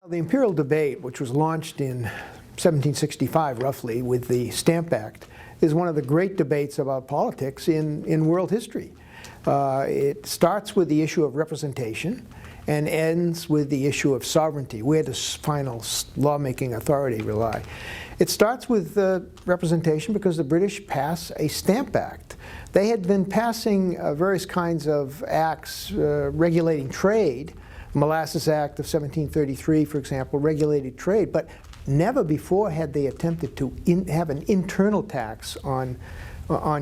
The Imperial debate, which was launched in 1765 roughly with the Stamp Act, is one of the great debates about politics in world history. It starts with the issue of representation and ends with the issue of sovereignty. Where does final lawmaking authority rely? It starts with representation because the British pass a Stamp Act. They had been passing various kinds of acts regulating trade. Molasses Act of 1733, for example, regulated trade, but never before had they attempted to have an internal tax on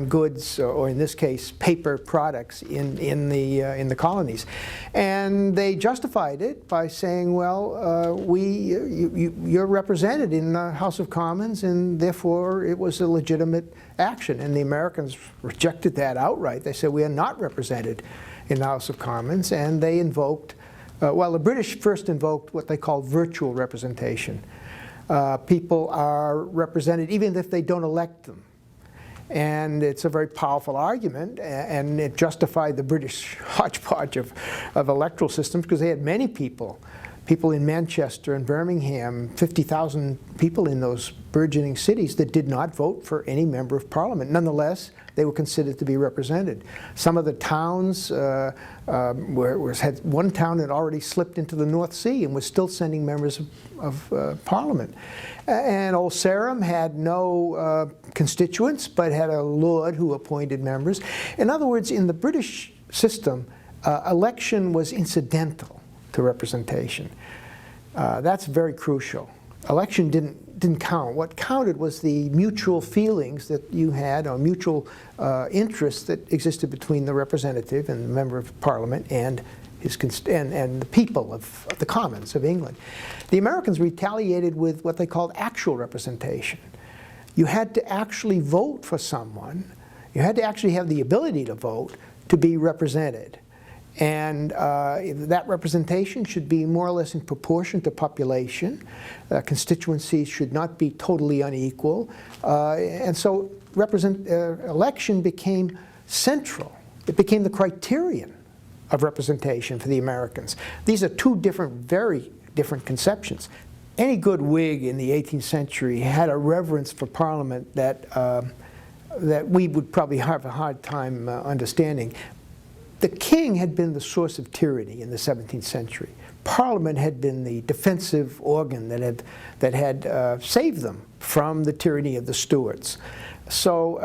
goods, or in this case, paper products in the colonies. And they justified it by saying, well, you're represented in the House of Commons, and therefore it was a legitimate action. And the Americans rejected that outright. They said, we are not represented in the House of Commons, and they invoked well, the British first invoked what they call virtual representation. People are represented even if they don't elect them. And it's a very powerful argument, and it justified the British hodgepodge of electoral systems because they had many people in Manchester and Birmingham, 50,000 people in those burgeoning cities that did not vote for any member of Parliament. Nonetheless, they were considered to be represented. Some of the towns, had one town had already slipped into the North Sea and was still sending members of Parliament. And Old Sarum had no constituents, but had a lord who appointed members. In other words, in the British system, election was incidental to representation. That's very crucial. Election didn't count. What counted was the mutual feelings that you had, or mutual interests that existed between the representative and the member of Parliament and and the people of the Commons of England. The Americans retaliated with what they called actual representation. You had to actually vote for someone. You had to actually have the ability to vote to be represented. And that representation should be more or less in proportion to population. Constituencies should not be totally unequal. And so election became central. It became the criterion of representation for the Americans. These are two very different conceptions. Any good Whig in the 18th century had a reverence for Parliament that we would probably have a hard time understanding. The king had been the source of tyranny in the 17th century. Parliament had been the defensive organ that had saved them from the tyranny of the Stuarts. So,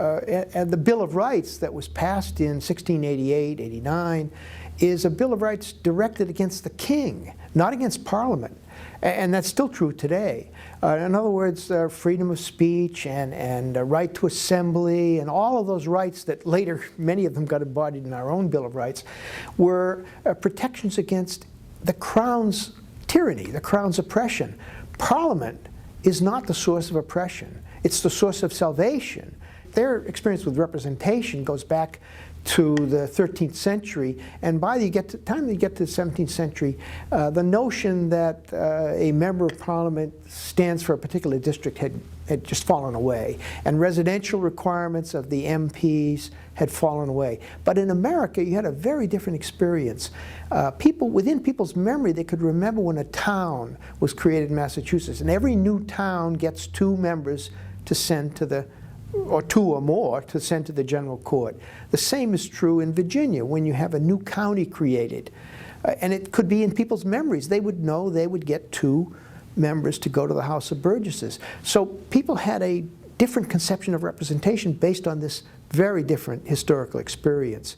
and the Bill of Rights that was passed in 1688, 89, is a Bill of Rights directed against the king, not against Parliament. And that's still true today. In other words, freedom of speech and right to assembly and all of those rights that later, many of them got embodied in our own Bill of Rights, were protections against the Crown's tyranny, the Crown's oppression. Parliament is not the source of oppression. It's the source of salvation. Their experience with representation goes back to the 13th century, and by the time you get to the 17th century, the notion that a member of Parliament stands for a particular district had just fallen away, and residential requirements of the MPs had fallen away. But in America, you had a very different experience. Within people's memory, they could remember when a town was created in Massachusetts, and every new town gets 2 members to send to the or 2 or more to send to the general court. The same is true in Virginia when you have a new county created. And it could be in people's memories. They would know they would get 2 members to go to the House of Burgesses. So people had a different conception of representation based on this very different historical experience.